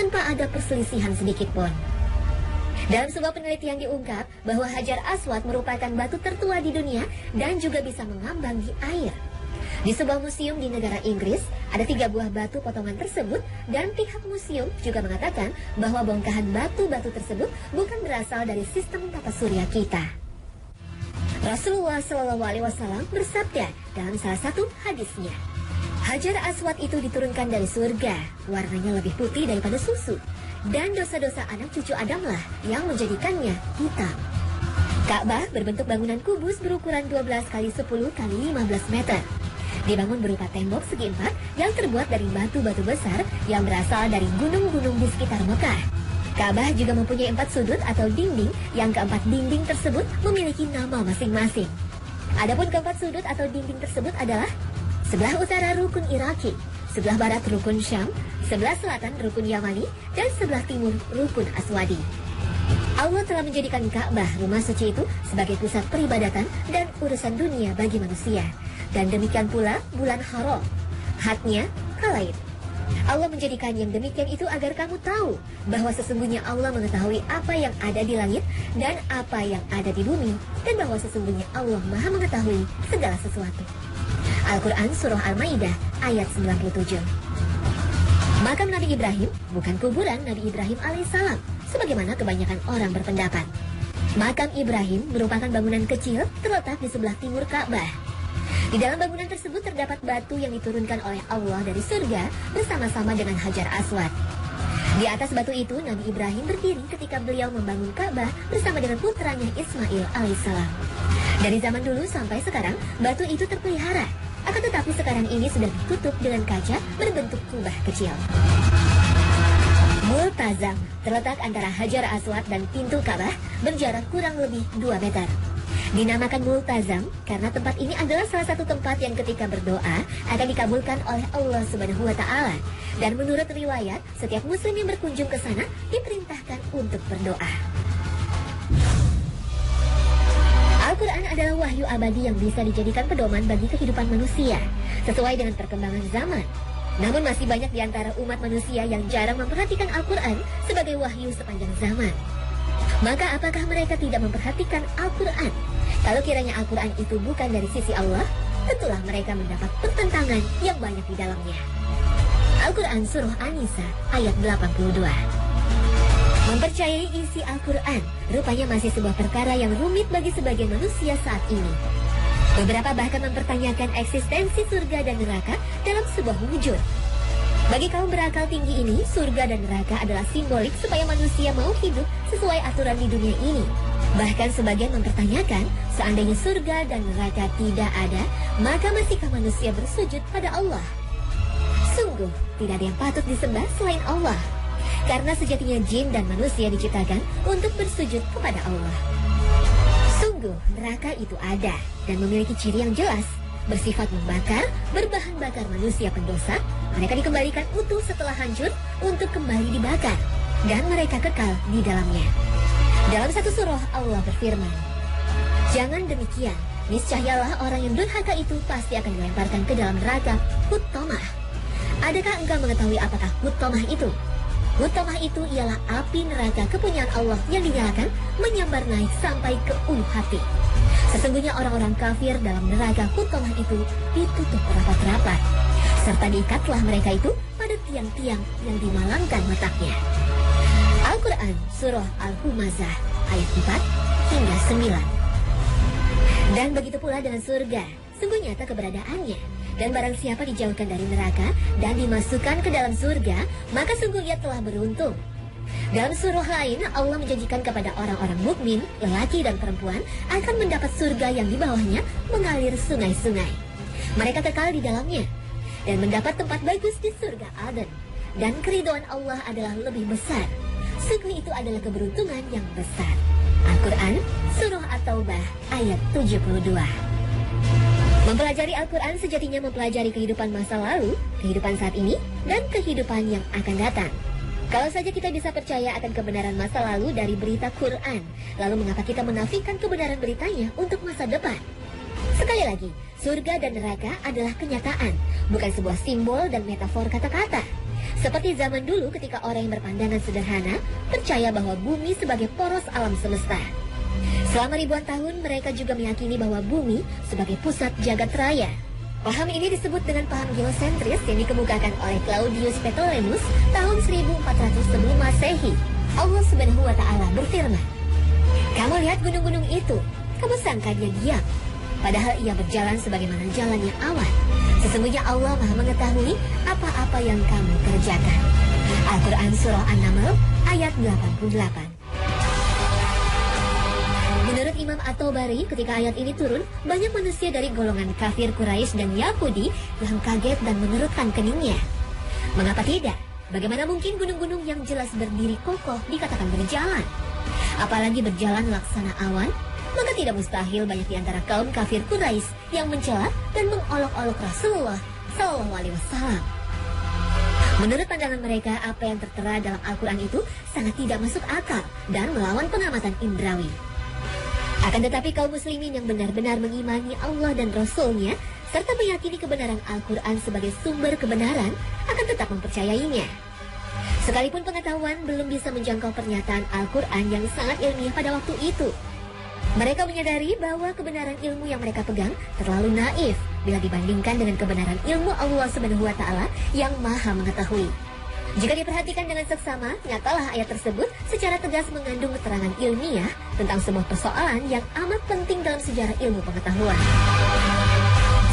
tanpa ada perselisihan sedikit pun. Dalam sebuah penelitian diungkap bahwa Hajar Aswad merupakan batu tertua di dunia dan juga bisa mengambang di air. Di sebuah museum di negara Inggris, ada 3 buah batu potongan tersebut dan pihak museum juga mengatakan bahwa bongkahan batu-batu tersebut bukan berasal dari sistem tata surya kita. Rasulullah SAW bersabda dalam salah satu hadisnya, Hajar Aswad itu diturunkan dari surga, warnanya lebih putih daripada susu, dan dosa-dosa anak cucu Adamlah yang menjadikannya hitam. Ka'bah berbentuk bangunan kubus berukuran 12 kali 10 kali 15 meter. Dibangun berupa tembok segi 4 yang terbuat dari batu-batu besar yang berasal dari gunung-gunung di sekitar Mekah. Ka'bah juga mempunyai 4 sudut atau dinding yang keempat dinding tersebut memiliki nama masing-masing. Adapun keempat sudut atau dinding tersebut adalah sebelah utara rukun Iraki, sebelah barat rukun Syam, sebelah selatan rukun Yamani, dan sebelah timur rukun Aswadi. Allah telah menjadikan Ka'bah, rumah suci itu, sebagai pusat peribadatan dan urusan dunia bagi manusia. Dan demikian pula bulan haram, hadnya halaid. Allah menjadikan yang demikian itu agar kamu tahu bahwa sesungguhnya Allah mengetahui apa yang ada di langit dan apa yang ada di bumi, dan bahwa sesungguhnya Allah Maha mengetahui segala sesuatu. Al-Quran Surah Al-Ma'idah ayat 97. Makam Nabi Ibrahim bukan kuburan Nabi Ibrahim alaihissalam, sebagaimana kebanyakan orang berpendapat. Makam Ibrahim merupakan bangunan kecil terletak di sebelah timur Ka'bah. Di dalam bangunan tersebut terdapat batu yang diturunkan oleh Allah dari surga bersama-sama dengan Hajar Aswad. Di atas batu itu Nabi Ibrahim berdiri ketika beliau membangun Ka'bah bersama dengan putranya Ismail alaihissalam. Dari zaman dulu sampai sekarang batu itu terpelihara. Akan tetapi sekarang ini sudah ditutup dengan kaca berbentuk kubah kecil. Multazam terletak antara Hajar Aswad dan pintu Ka'bah berjarak kurang lebih 2 meter. Dinamakan Multazam karena tempat ini adalah salah satu tempat yang ketika berdoa akan dikabulkan oleh Allah Subhanahu wa Ta'ala. Dan menurut riwayat, setiap muslim yang berkunjung ke sana diperintahkan untuk berdoa. Al-Quran adalah wahyu abadi yang bisa dijadikan pedoman bagi kehidupan manusia sesuai dengan perkembangan zaman. Namun masih banyak di antara umat manusia yang jarang memperhatikan Al-Quran sebagai wahyu sepanjang zaman. Maka apakah mereka tidak memperhatikan Al-Quran? Kalau kiranya Al-Quran itu bukan dari sisi Allah, tentulah mereka mendapat pertentangan yang banyak di dalamnya. Al-Quran Surah An-Nisa ayat 82. Mempercayai isi Al-Quran rupanya masih sebuah perkara yang rumit bagi sebagian manusia saat ini. Beberapa bahkan mempertanyakan eksistensi surga dan neraka dalam sebuah wujud. Bagi kaum berakal tinggi ini, surga dan neraka adalah simbolik supaya manusia mau hidup sesuai aturan di dunia ini. Bahkan sebagian mempertanyakan, seandainya surga dan neraka tidak ada, maka masihkah manusia bersujud pada Allah? Sungguh, tidak ada yang patut disembah selain Allah. Karena sejatinya jin dan manusia diciptakan untuk bersujud kepada Allah. Sungguh, neraka itu ada dan memiliki ciri yang jelas. Bersifat membakar, berbahan bakar manusia pendosa. Mereka dikembalikan utuh setelah hancur untuk kembali dibakar. Dan mereka kekal di dalamnya. Dalam satu surah Allah berfirman, jangan demikian, niscayalah orang yang durhaka itu pasti akan dilemparkan ke dalam neraka Huttomah. Adakah engkau mengetahui apakah Huttomah itu? Huttomah itu ialah api neraka kepunyaan Allah yang dinyalakan menyambar naik sampai ke ulu hati. Sesungguhnya orang-orang kafir dalam neraka Huttomah itu ditutup rapat-rapat, serta diikatlah mereka itu pada tiang-tiang yang dimalangkan letaknya. Al-Quran Surah Al-Humazah ayat 4 hingga 9. Dan begitu pula dengan surga, sungguh nyata keberadaannya. Dan barang siapa dijauhkan dari neraka dan dimasukkan ke dalam surga, maka sungguh ia telah beruntung. Dalam surah lain, Allah menjanjikan kepada orang-orang mukmin, lelaki dan perempuan, akan mendapat surga yang di bawahnya mengalir sungai-sungai. Mereka kekal di dalamnya dan mendapat tempat bagus di surga Aden. Dan keridhaan Allah adalah lebih besar. Sungguh itu adalah keberuntungan yang besar. Al-Quran Surah At-Taubah ayat 72. Mempelajari Al-Quran sejatinya mempelajari kehidupan masa lalu, kehidupan saat ini, dan kehidupan yang akan datang. Kalau saja kita bisa percaya akan kebenaran masa lalu dari berita Quran, lalu mengapa kita menafikan kebenaran beritanya untuk masa depan? Sekali lagi, surga dan neraka adalah kenyataan, bukan sebuah simbol dan metafor kata-kata. Seperti zaman dulu ketika orang yang berpandangan sederhana percaya bahwa bumi sebagai poros alam semesta. Selama ribuan tahun mereka juga meyakini bahwa bumi sebagai pusat jagat raya. Paham ini disebut dengan paham geosentris yang dikemukakan oleh Claudius Ptolemus tahun 1400 sebelum Masehi. Allah Subhanahu wa Ta'ala berfirman, "Kamu lihat gunung-gunung itu, kamu sangka dia diam, padahal ia berjalan sebagaimana jalannya awan. Sesungguhnya Allah Maha mengetahui apa-apa yang kamu kerjakan." Al-Quran Surah An-Naml ayat 88. Menurut Imam At-Tabari, ketika ayat ini turun, banyak manusia dari golongan kafir Quraisy dan Yahudi yang kaget dan mengerutkan keningnya. Mengapa tidak? Bagaimana mungkin gunung-gunung yang jelas berdiri kokoh dikatakan berjalan? Apalagi berjalan laksana awan? Maka tidak mustahil banyak di antara kaum kafir Quraisy yang mencela dan mengolok-olok Rasulullah Shallallahu Alaihi Wasallam. Menurut pandangan mereka, apa yang tertera dalam Al-Quran itu sangat tidak masuk akal dan melawan pengamatan indrawi. Akan tetapi kaum muslimin yang benar-benar mengimani Allah dan Rasul-Nya serta meyakini kebenaran Al-Quran sebagai sumber kebenaran akan tetap mempercayainya. Sekalipun pengetahuan belum bisa menjangkau pernyataan Al-Quran yang sangat ilmiah pada waktu itu, mereka menyadari bahwa kebenaran ilmu yang mereka pegang terlalu naif bila dibandingkan dengan kebenaran ilmu Allah Subhanahu wa Ta'ala yang Maha mengetahui. Jika diperhatikan dengan seksama, nyatalah ayat tersebut secara tegas mengandung keterangan ilmiah tentang sebuah persoalan yang amat penting dalam sejarah ilmu pengetahuan.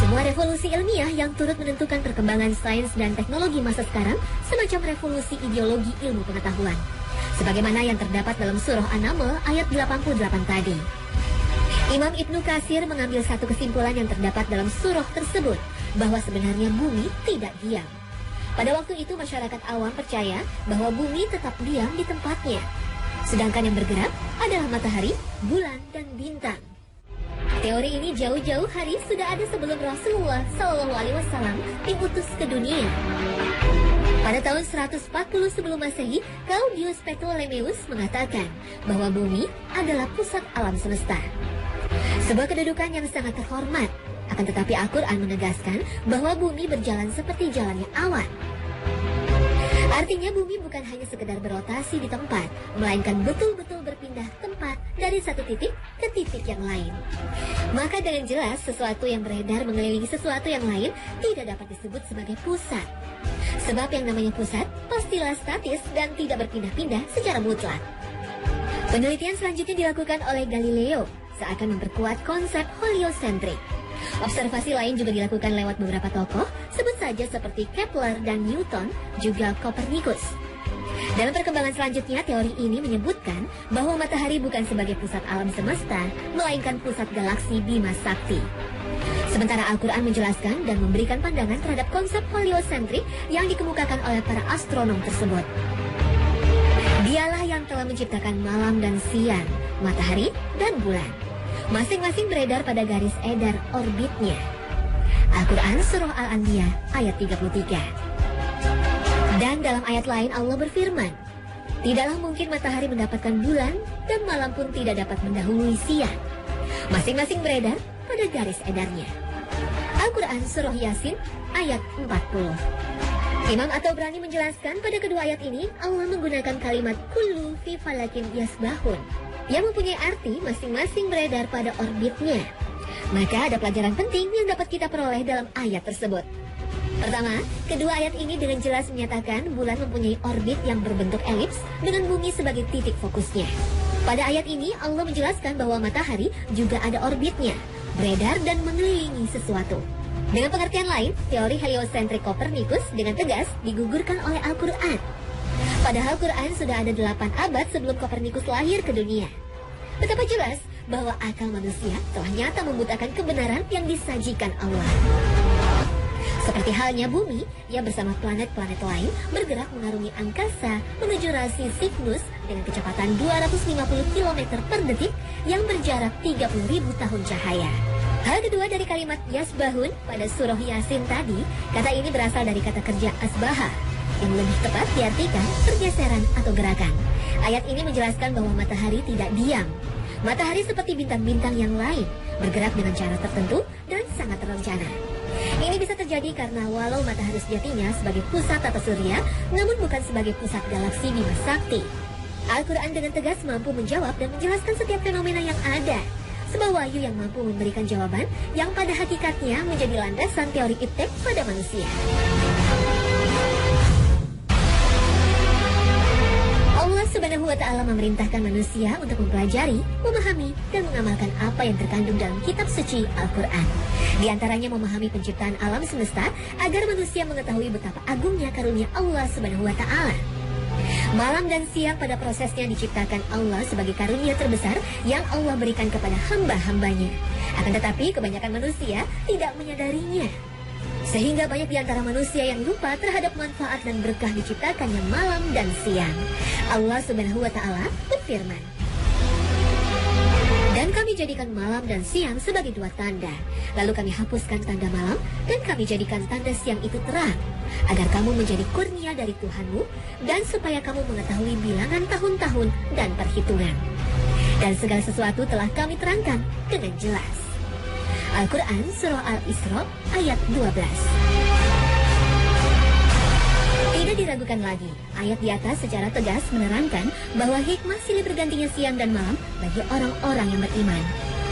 Semua revolusi ilmiah yang turut menentukan perkembangan sains dan teknologi masa sekarang semacam revolusi ideologi ilmu pengetahuan, sebagaimana yang terdapat dalam surah An-Naml ayat 88 tadi. Imam Ibnu Katsir mengambil satu kesimpulan yang terdapat dalam surah tersebut, bahwa sebenarnya bumi tidak diam. Pada waktu itu masyarakat awam percaya bahwa bumi tetap diam di tempatnya, sedangkan yang bergerak adalah matahari, bulan, dan bintang. Teori ini jauh-jauh hari sudah ada sebelum Rasulullah Shallallahu Alaihi Wasallam diutus ke dunia. Pada tahun 140 sebelum Masehi, Claudius Ptolemus mengatakan bahwa bumi adalah pusat alam semesta. Sebuah kedudukan yang sangat terhormat. Akan tetapi Al-Quran menegaskan bahwa bumi berjalan seperti jalannya awan. Artinya bumi bukan hanya sekedar berotasi di tempat, melainkan betul-betul berpindah tempat dari satu titik ke titik yang lain. Maka dengan jelas sesuatu yang beredar mengelilingi sesuatu yang lain tidak dapat disebut sebagai pusat. Sebab yang namanya pusat pastilah statis dan tidak berpindah-pindah secara mutlak. Penelitian selanjutnya dilakukan oleh Galileo seakan memperkuat konsep heliosentrik. Observasi lain juga dilakukan lewat beberapa tokoh, sebut saja seperti Kepler dan Newton, juga Copernicus. Dalam perkembangan selanjutnya, teori ini menyebutkan bahwa matahari bukan sebagai pusat alam semesta, melainkan pusat galaksi Bima Sakti. Sementara Al-Quran menjelaskan dan memberikan pandangan terhadap konsep heliosentrik yang dikemukakan oleh para astronom tersebut. Dialah yang telah menciptakan malam dan siang, matahari dan bulan. Masing-masing beredar pada garis edar orbitnya. Al-Quran Surah Al-Anbiya ayat 33. Dan dalam ayat lain Allah berfirman, "Tidaklah mungkin matahari mendapatkan bulan dan malam pun tidak dapat mendahului siang. Masing-masing beredar pada garis edarnya." Al-Quran Surah Yasin ayat 40. Imam At-Tabrani menjelaskan pada kedua ayat ini Allah menggunakan kalimat kullu fi falakin yasbahun yang mempunyai arti masing-masing beredar pada orbitnya. Maka ada pelajaran penting yang dapat kita peroleh dalam ayat tersebut. Pertama, kedua ayat ini dengan jelas menyatakan bulan mempunyai orbit yang berbentuk elips dengan bumi sebagai titik fokusnya. Pada ayat ini Allah menjelaskan bahwa matahari juga ada orbitnya, beredar dan mengelilingi sesuatu. Dengan pengertian lain, teori heliosentrik Copernicus dengan tegas digugurkan oleh Al-Quran. Padahal Quran sudah ada 8 abad sebelum Copernicus lahir ke dunia. Betapa jelas bahwa akal manusia telah nyata membutakan kebenaran yang disajikan Allah. Seperti halnya bumi yang bersama planet-planet lain bergerak mengarungi angkasa menuju rasi Cygnus dengan kecepatan 250 km per detik yang berjarak 30.000 tahun cahaya. Hal kedua dari kalimat yasbahun pada surah Yasin tadi, kata ini berasal dari kata kerja asbaha, yang lebih tepat diartikan pergeseran atau gerakan. Ayat ini menjelaskan bahwa matahari tidak diam. Matahari seperti bintang-bintang yang lain, bergerak dengan cara tertentu dan sangat terencana. Ini bisa terjadi karena walau matahari sejatinya sebagai pusat tata surya, namun bukan sebagai pusat galaksi Bima Sakti. Al-Quran dengan tegas mampu menjawab dan menjelaskan setiap fenomena yang ada. Sebuah wahyu yang mampu memberikan jawaban yang pada hakikatnya menjadi landasan teori iptek pada manusia. Allah Subhanahu wa Ta'ala memerintahkan manusia untuk mempelajari, memahami, dan mengamalkan apa yang terkandung dalam kitab suci Al-Quran. Di antaranya memahami penciptaan alam semesta agar manusia mengetahui betapa agungnya karunia Allah Subhanahu wa Ta'ala. Malam dan siang pada prosesnya diciptakan Allah sebagai karunia terbesar yang Allah berikan kepada hamba-hambanya. Akan tetapi kebanyakan manusia tidak menyadarinya. Sehingga banyak di antara manusia yang lupa terhadap manfaat dan berkah diciptakannya malam dan siang. Allah Subhanahu wa Ta'ala berfirman, "Dan kami jadikan malam dan siang sebagai dua tanda. Lalu kami hapuskan tanda malam dan kami jadikan tanda siang itu terang, agar kamu menjadi kurnia dari Tuhanmu dan supaya kamu mengetahui bilangan tahun-tahun dan perhitungan. Dan segala sesuatu telah kami terangkan dengan jelas." Al-Quran Surah Al-Isra ayat 12. Tidak diragukan lagi, ayat di atas secara tegas menerangkan bahwa hikmah silih bergantinya siang dan malam bagi orang-orang yang beriman,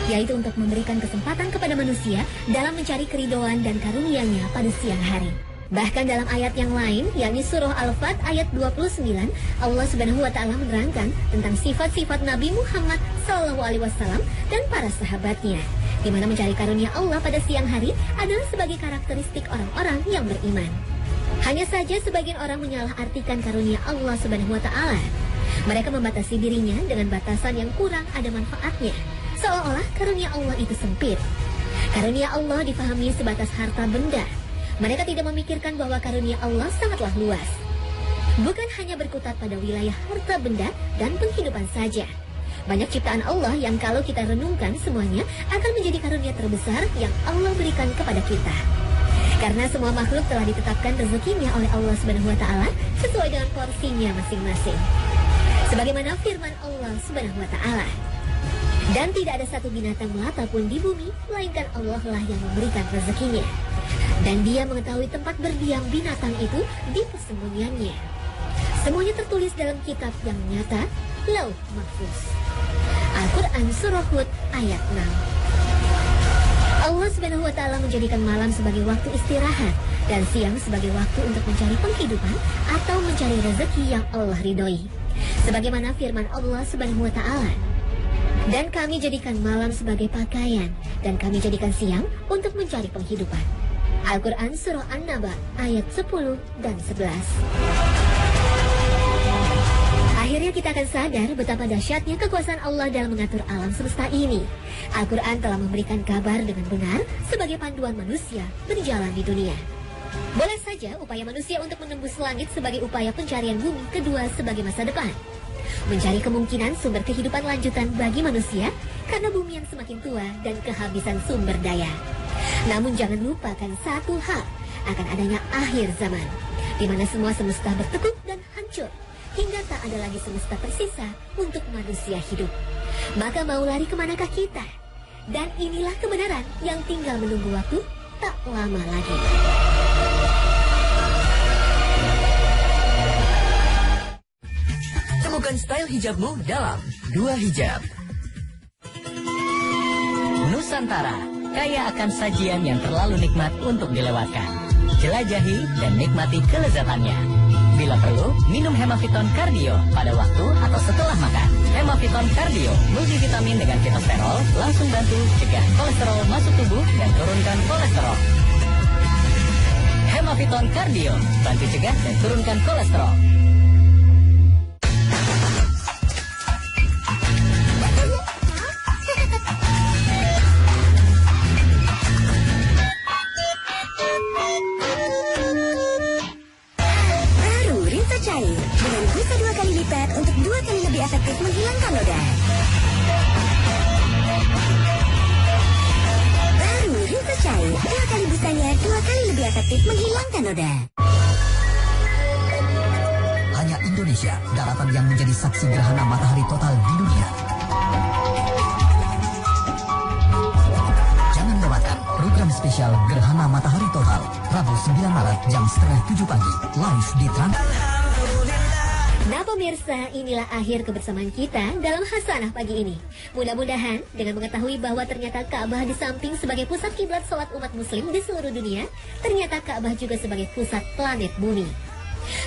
yaitu untuk memberikan kesempatan kepada manusia dalam mencari keridhaan dan karunia-Nya pada siang hari. Bahkan dalam ayat yang lain, yakni surah Al-Fat ayat 29, Allah Subhanahu wa Ta'ala menerangkan tentang sifat-sifat Nabi Muhammad SAW dan para sahabatnya, di mana mencari karunia Allah pada siang hari adalah sebagai karakteristik orang-orang yang beriman. Hanya saja sebagian orang menyalahartikan karunia Allah Subhanahu wa Ta'ala. Mereka membatasi dirinya dengan batasan yang kurang ada manfaatnya, seolah-olah karunia Allah itu sempit. Karunia Allah difahami sebatas harta benda. Mereka tidak memikirkan bahwa karunia Allah sangatlah luas. Bukan hanya berkutat pada wilayah harta benda dan penghidupan saja. Banyak ciptaan Allah yang kalau kita renungkan semuanya akan menjadi karunia terbesar yang Allah berikan kepada kita. Karena semua makhluk telah ditetapkan rezekinya oleh Allah Subhanahu wa Ta'ala sesuai dengan porsinya masing-masing. Sebagaimana firman Allah Subhanahu wa Ta'ala, "Dan tidak ada satu binatang melata pun di bumi, melainkan Allah lah yang memberikan rezekinya. Dan Dia mengetahui tempat berdiam binatang itu di persembunyiannya. Semuanya tertulis dalam kitab yang nyata, Lauh Mahfuz." Al-Quran Surah Hud ayat 6. Allah Subhanahu wa Ta'ala menjadikan malam sebagai waktu istirahat dan siang sebagai waktu untuk mencari penghidupan atau mencari rezeki yang Allah ridhoi. Sebagaimana firman Allah Subhanahu wa Ta'ala, "Dan kami jadikan malam sebagai pakaian dan kami jadikan siang untuk mencari penghidupan." Al-Quran Surah An-Naba ayat 10 dan 11. Akhirnya kita akan sadar betapa dahsyatnya kekuasaan Allah dalam mengatur alam semesta ini. Al-Quran telah memberikan kabar dengan benar sebagai panduan manusia berjalan di dunia. Boleh saja upaya manusia untuk menembus langit sebagai upaya pencarian bumi kedua sebagai masa depan. Mencari kemungkinan sumber kehidupan lanjutan bagi manusia karena bumi yang semakin tua dan kehabisan sumber daya. Namun jangan lupakan satu hal, akan adanya akhir zaman, di mana semua semesta bertekuk dan hancur, hingga tak ada lagi semesta tersisa untuk manusia hidup. Maka mau lari kemanakah kita? Dan inilah kebenaran yang tinggal menunggu waktu tak lama lagi. Temukan style hijabmu dalam Dua Hijab. Nusantara, kaya akan sajian yang terlalu nikmat untuk dilewatkan. Jelajahi dan nikmati kelezatannya. Bila perlu, minum Hemaviton Cardio pada waktu atau setelah makan. Hemaviton Cardio, multivitamin dengan fitosterol, langsung bantu cegah kolesterol masuk tubuh dan turunkan kolesterol. Hemaviton Cardio, bantu cegah dan turunkan kolesterol. Untuk 2 kali lebih efektif menghilangkan noda. Baru Rinso Cair, 2 kali busanya 2 kali lebih efektif menghilangkan noda. Hanya Indonesia, daratan yang menjadi saksi gerhana matahari total di dunia. Jangan lewatkan Program spesial Gerhana Matahari Total, Rabu 9 Maret jam setengah 7 pagi, live di Trans. Nah pemirsa, inilah akhir kebersamaan kita dalam Hasanah pagi ini. Mudah-mudahan dengan mengetahui bahwa ternyata Ka'bah di samping sebagai pusat kiblat sholat umat muslim di seluruh dunia, ternyata Ka'bah juga sebagai pusat planet bumi.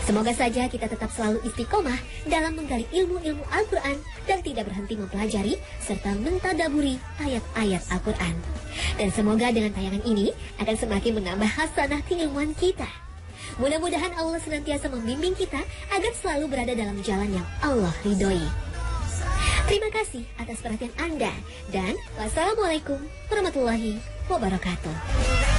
Semoga saja kita tetap selalu istiqomah dalam menggali ilmu-ilmu Al-Quran dan tidak berhenti mempelajari serta mentadaburi ayat-ayat Al-Quran. Dan semoga dengan tayangan ini akan semakin menambah hasanah keilmuan kita. Mudah-mudahan Allah senantiasa membimbing kita agar selalu berada dalam jalan yang Allah ridhoi. Terima kasih atas perhatian Anda dan wassalamualaikum warahmatullahi wabarakatuh.